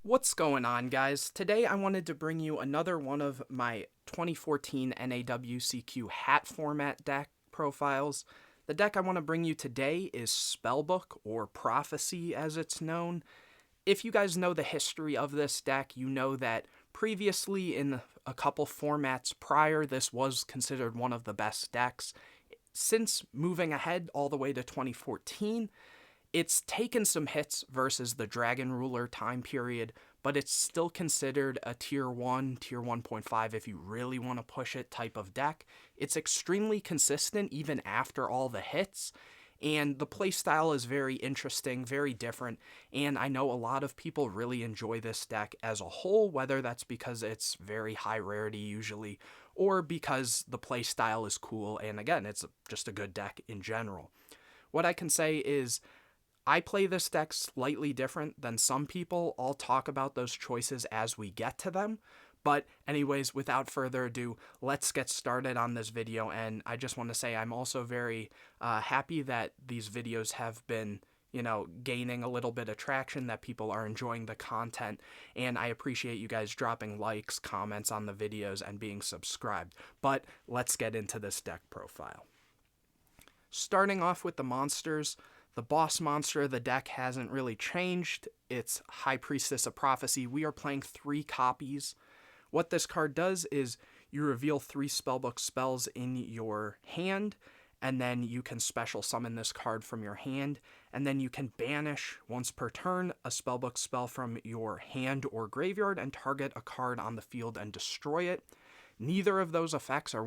What's going on, guys? Today I wanted to bring you another one of my 2014 NAWCQ H.A.T format deck profiles. The deck I want to bring you today is Spellbook, or Prophecy as it's known. If you guys know the history of this deck, you know that previously in a couple formats prior, this was considered one of the best decks. Since moving ahead all the way to 2014, it's taken some hits versus the Dragon Ruler time period, but it's still considered a tier 1, tier 1.5 if you really want to push it type of deck. It's extremely consistent even after all the hits, and the playstyle is very interesting, very different, and I know a lot of people really enjoy this deck as a whole, whether that's because it's very high rarity usually, or because the playstyle is cool, and again, it's just a good deck in general. What I can say is, I play this deck slightly different than some people. I'll talk about those choices as we get to them. But anyways, without further ado, let's get started on this video. And I just want to say I'm also very happy that these videos have been, gaining a little bit of traction, that people are enjoying the content. And I appreciate you guys dropping likes, comments on the videos, and being subscribed. But let's get into this deck profile. Starting off with the monsters. The boss monster of the deck hasn't really changed. It's High Priestess of Prophecy. We are playing 3 copies. What this card does is you reveal 3 Spellbook spells in your hand, and then you can special summon this card from your hand, and then you can banish once per turn a Spellbook spell from your hand or graveyard and target a card on the field and destroy it. Neither of those effects are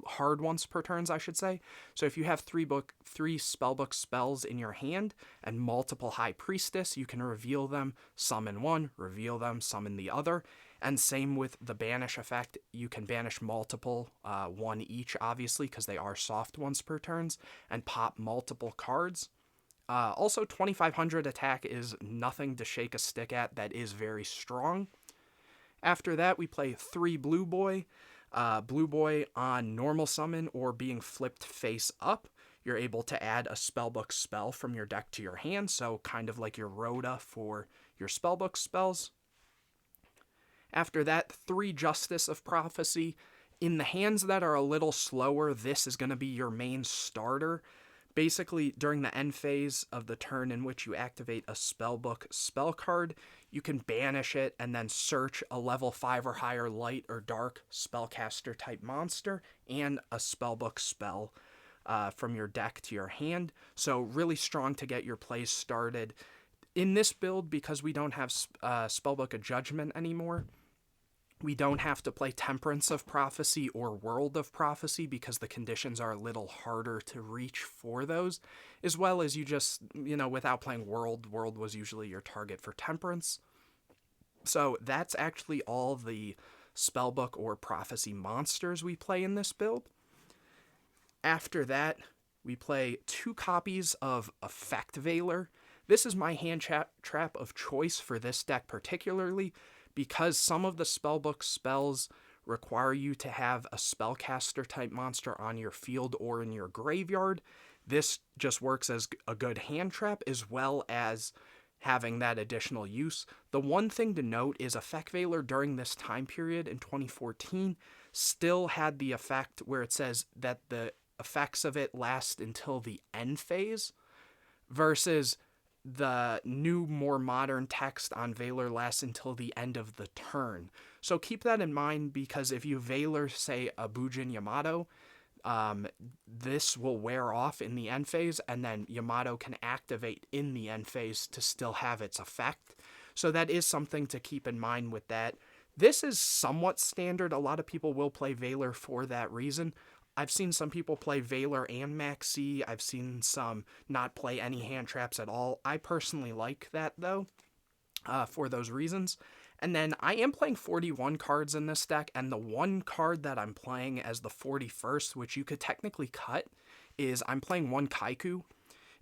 hard once per turns, I should say. So if you have 3 Spellbook spells in your hand and multiple High Priestess, you can reveal them, summon one, reveal them, summon the other. And same with the banish effect. You can banish multiple, one each, obviously, because they are soft once per turns, and pop multiple cards. Also, 2500 attack is nothing to shake a stick at. That is very strong. After that, we play 3 Blue Boy. Blue Boy on normal summon or being flipped face up. You're able to add a Spellbook spell from your deck to your hand, so kind of like your Rhoda for your Spellbook spells. After that, 3 Justice of Prophecy. In the hands that are a little slower, this is going to be your main starter. Basically, during the end phase of the turn in which you activate a Spellbook spell card, you can banish it and then search a level 5 or higher light or dark spellcaster type monster and a Spellbook spell from your deck to your hand. So really strong to get your plays started. In this build, because we don't have Spellbook of Judgment anymore, we don't have to play Temperance of Prophecy or World of Prophecy because the conditions are a little harder to reach for those, as well as you just, without playing World was usually your target for Temperance. So that's actually all the Spellbook or Prophecy monsters we play in this build. After that, we play 2 copies of Effect Veiler. This is my hand trap of choice for this deck particularly, because some of the Spellbook spells require you to have a spellcaster type monster on your field or in your graveyard. This just works as a good hand trap as well as having that additional use. The one thing to note is Effect Veiler during this time period in 2014 still had the effect where it says that the effects of it last until the end phase, versus the new, more modern text on Veiler lasts until the end of the turn. So keep that in mind, because if you Veiler, say, a Bujin Yamato, this will wear off in the end phase, and then Yamato can activate in the end phase to still have its effect. So that is something to keep in mind with that. This is somewhat standard. A lot of people will play Veiler for that reason. I've seen some people play Veiler and Maxi. I've seen some not play any hand traps at all. I personally like that, though, for those reasons. And then I am playing 41 cards in this deck, and the one card that I'm playing as the 41st, which you could technically cut, is I'm playing 1 Kaiku.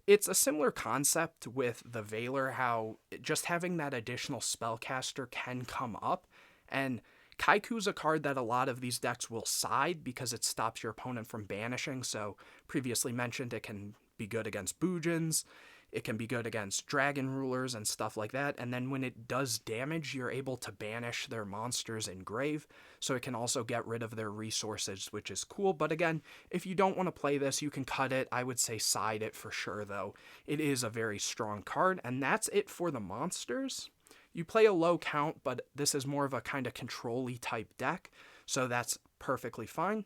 It's a similar concept with the Veiler, how just having that additional spellcaster can come up, and Kaiku's a card that a lot of these decks will side because it stops your opponent from banishing, so previously mentioned it can be good against Bujins. It can be good against dragon rulers and stuff like that. And then when it does damage, you're able to banish their monsters in grave. So it can also get rid of their resources, which is cool. But again, if you don't want to play this, you can cut it. I would say side it for sure, though. It is a very strong card. And that's it for the monsters. You play a low count, but this is more of a kind of control-y type deck. So that's perfectly fine.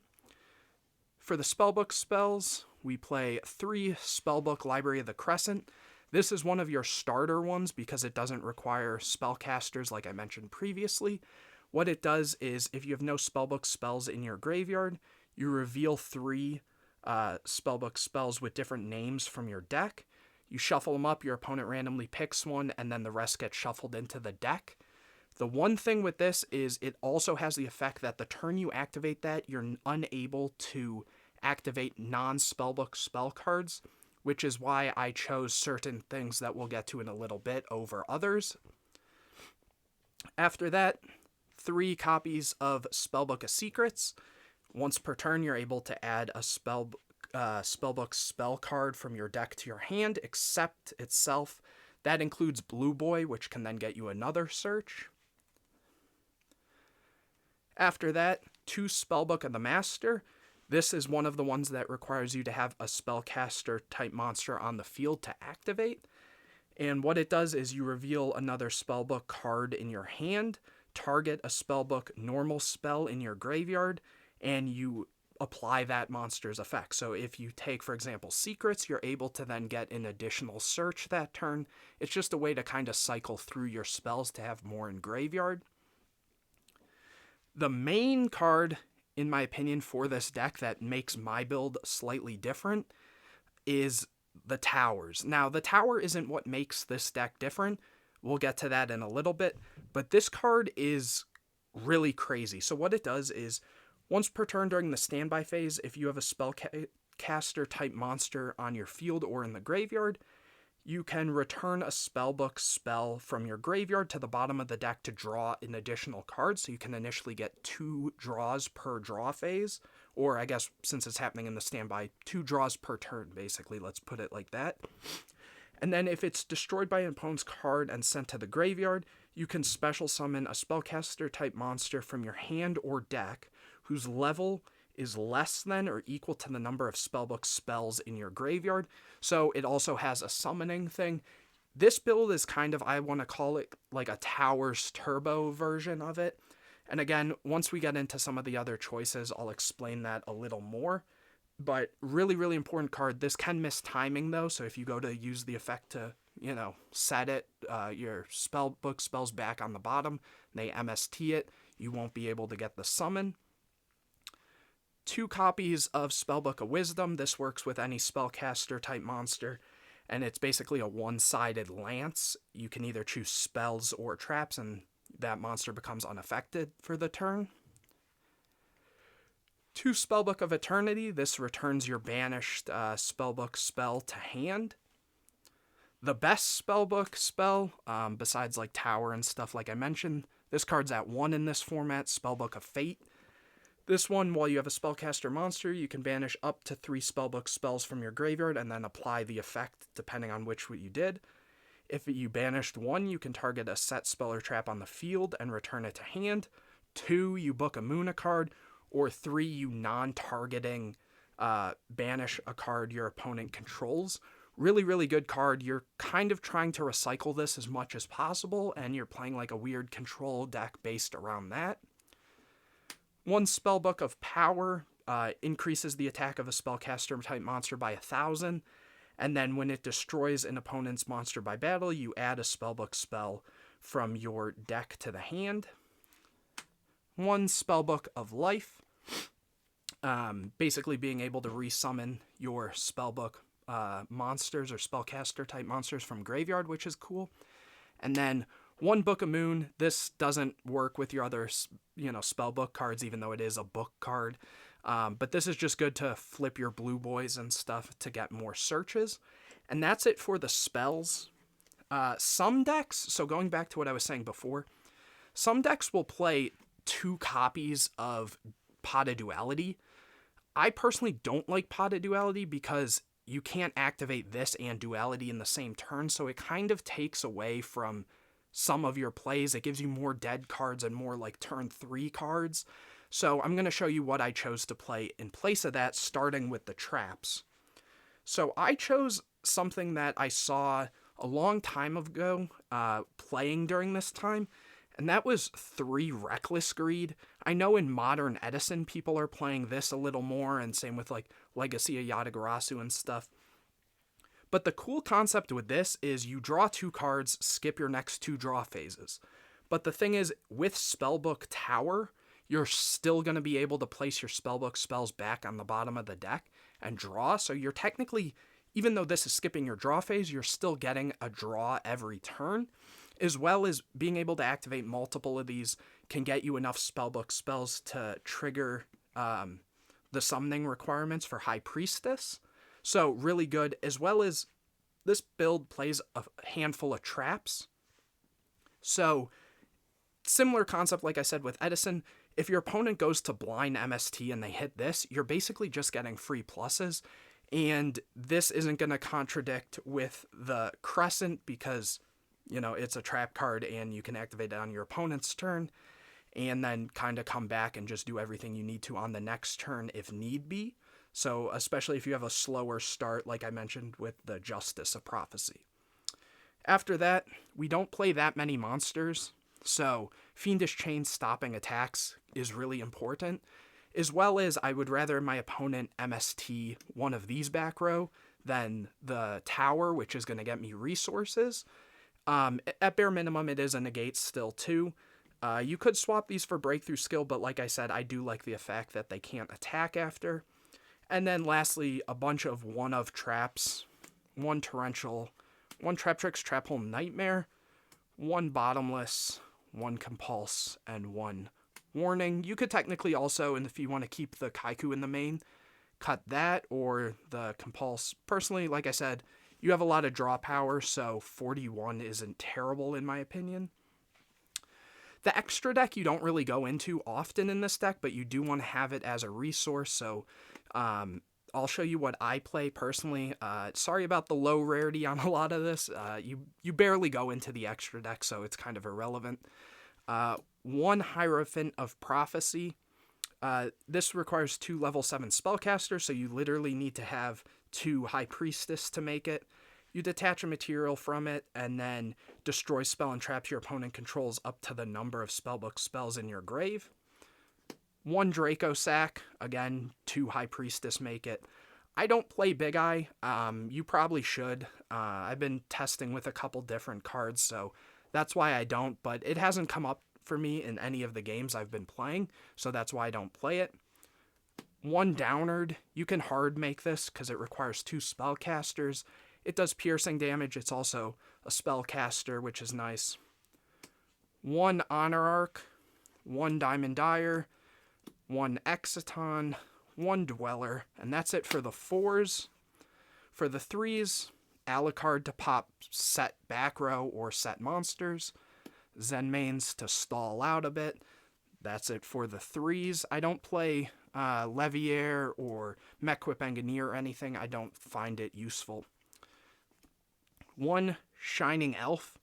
For the Spellbook spells, we play 3 Spellbook Library of the Crescent. This is one of your starter ones because it doesn't require spellcasters like I mentioned previously. What it does is if you have no Spellbook spells in your graveyard, you reveal 3 Spellbook spells with different names from your deck. You shuffle them up, your opponent randomly picks one, and then the rest get shuffled into the deck. The one thing with this is it also has the effect that the turn you activate that, you're unable to activate non-Spellbook spell cards, which is why I chose certain things that we'll get to in a little bit over others. After that, 3 copies of Spellbook of Secrets. Once per turn, you're able to add a Spellbook spell card from your deck to your hand, except itself. That includes Blue Boy, which can then get you another search. After that, 2 Spellbook of the Master. This is one of the ones that requires you to have a spellcaster type monster on the field to activate. And what it does is you reveal another Spellbook card in your hand, target a Spellbook normal spell in your graveyard, and you apply that monster's effect. So if you take, for example, Secrets, you're able to then get an additional search that turn. It's just a way to kind of cycle through your spells to have more in graveyard. The main card, in my opinion, for this deck that makes my build slightly different is the Towers. Now, the Tower isn't what makes this deck different. We'll get to that in a little bit, but this card is really crazy. So what it does is, once per turn during the standby phase, if you have a spellcaster type monster on your field or in the graveyard, you can return a Spellbook spell from your graveyard to the bottom of the deck to draw an additional card. So you can initially get 2 draws per draw phase, or I guess since it's happening in the standby, 2 draws per turn, basically. Let's put it like that. And then if it's destroyed by an opponent's card and sent to the graveyard, you can special summon a spellcaster type monster from your hand or deck whose level is less than or equal to the number of Spellbook spells in your graveyard. So it also has a summoning thing. This build is kind of, I want to call it like a Towers Turbo version of it. And again, once we get into some of the other choices, I'll explain that a little more. But really, really important card. This can miss timing though, so if you go to use the effect to, set it, your Spellbook spells back on the bottom, they MST it, you won't be able to get the summon. 2 copies of Spellbook of Wisdom. This works with any spellcaster type monster, and it's basically a one-sided lance. You can either choose spells or traps, and that monster becomes unaffected for the turn. 2 Spellbook of Eternity. This returns your banished Spellbook spell to hand. The best Spellbook spell, besides like Tower and stuff like I mentioned, this card's at 1 in this format, Spellbook of Fate. This one, while you have a spellcaster monster, you can banish up to 3 Spellbook spells from your graveyard and then apply the effect depending on which you did. If you banished 1, you can target a set spell or trap on the field and return it to hand. 2, you book a Moon a card. Or 3, you non-targeting banish a card your opponent controls. Really, really good card. You're kind of trying to recycle this as much as possible, and you're playing like a weird control deck based around that. 1 Spellbook of Power increases the attack of a spellcaster type monster by 1,000, and then when it destroys an opponent's monster by battle, you add a Spellbook spell from your deck to the hand. 1 Spellbook of Life, basically being able to resummon your Spellbook monsters or spellcaster type monsters from graveyard, which is cool. And then 1 Book of Moon. This doesn't work with your other, Spellbook cards, even though it is a book card. But this is just good to flip your blue boys and stuff to get more searches. And that's it for the spells. Some decks, so going back to what I was saying before, some decks will play 2 copies of Pot of Duality. I personally don't like Pot of Duality because you can't activate this and Duality in the same turn, so it kind of takes away from some of your plays. It gives you more dead cards and more like turn 3 cards. So I'm going to show you what I chose to play in place of that, starting with the traps. So I chose something that I saw a long time ago playing during this time, and that was 3 Reckless Greed. I know in Modern Edison people are playing this a little more, and same with like Legacy of Yatagarasu and stuff. But the cool concept with this is you draw 2 cards, skip your next 2 draw phases. But the thing is, with Spellbook Tower, you're still going to be able to place your Spellbook spells back on the bottom of the deck and draw. So you're technically, even though this is skipping your draw phase, you're still getting a draw every turn, as well as being able to activate multiple of these can get you enough Spellbook spells to trigger the summoning requirements for High Priestess. So really good, as well as this build plays a handful of traps. So similar concept, like I said, with Edison. If your opponent goes to blind MST and they hit this, you're basically just getting free pluses. And this isn't going to contradict with the Crescent because, you know, it's a trap card and you can activate it on your opponent's turn and then kind of come back and just do everything you need to on the next turn if need be. So especially if you have a slower start, like I mentioned with the Justice of Prophecy. After that, we don't play that many monsters, so Fiendish Chain stopping attacks is really important, as well as I would rather my opponent MST one of these back row than the tower, which is going to get me resources. At bare minimum, it is a negate still too. You could swap these for breakthrough skill, but like I said, I do like the effect that they can't attack after. And then lastly, a bunch of one-of traps, 1 Torrential, 1 Traptrix, Trap Hole Nightmare, 1 Bottomless, 1 Compulse, and 1 Warning. You could technically also, and if you want to keep the Kaiku in the main, cut that or the Compulse. Personally, like I said, you have a lot of draw power, so 41 isn't terrible in my opinion. The extra deck you don't really go into often in this deck, but you do want to have it as a resource, so I'll show you what I play personally. Sorry about the low rarity on a lot of this. You barely go into the extra deck, so it's kind of irrelevant. 1 Hierophant of Prophecy. This requires 2 level 7 spellcasters, so you literally need to have 2 High Priestess to make it. You detach a material from it, and then destroy spell and traps your opponent controls up to the number of spellbook spells in your grave. 1 Draco Sack, again, 2 High Priestess make it. I don't play Big Eye, you probably should. I've been testing with a couple different cards, so that's why I don't, but it hasn't come up for me in any of the games I've been playing, so that's why I don't play it. 1 Downard, you can hard make this because it requires 2 spellcasters. It does piercing damage, it's also a spellcaster, which is nice. 1 Honor Arc, 1 Diamond Dyer, 1 Exciton, 1 Dweller, and that's it for the 4s. For the 3s, Alucard to pop set back row or set monsters, Zenmaines to stall out a bit. That's it for the 3s. I don't play Leviair or Mechwhip Engineer or anything. I don't find it useful. 1 Shining Elf.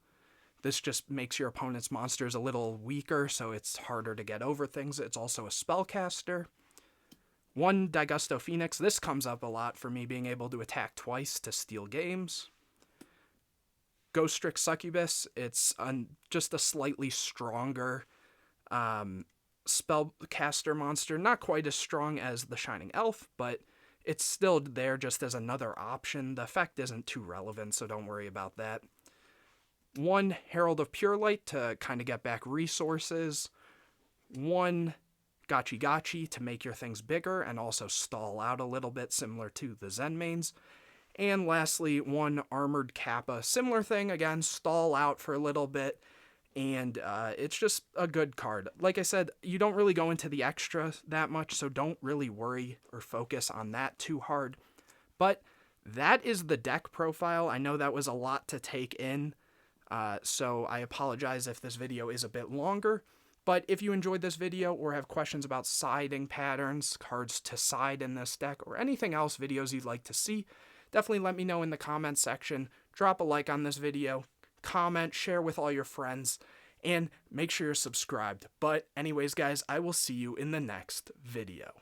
This just makes your opponent's monsters a little weaker, so it's harder to get over things. It's also a spellcaster. 1 Daigusto Phoenix. This comes up a lot for me, being able to attack twice to steal games. Ghostrix Succubus. It's just a slightly stronger spellcaster monster. Not quite as strong as the Shining Elf, but it's still there just as another option. The effect isn't too relevant, so don't worry about that. 1 Herald of Pure Light to kind of get back resources. 1 Gachi Gachi to make your things bigger and also stall out a little bit, similar to the Zenmaines. And lastly, 1 Armored Kappa. Similar thing, again, stall out for a little bit, and it's just a good card. Like I said, you don't really go into the extra that much, so don't really worry or focus on that too hard. But that is the deck profile. I know that was a lot to take in, so I apologize if this video is a bit longer. But if you enjoyed this video or have questions about siding patterns, cards to side in this deck, or anything else videos you'd like to see, definitely let me know in the comments section. Drop a like on this video, comment, share with all your friends, and make sure you're subscribed. But anyways, guys, I will see you in the next video.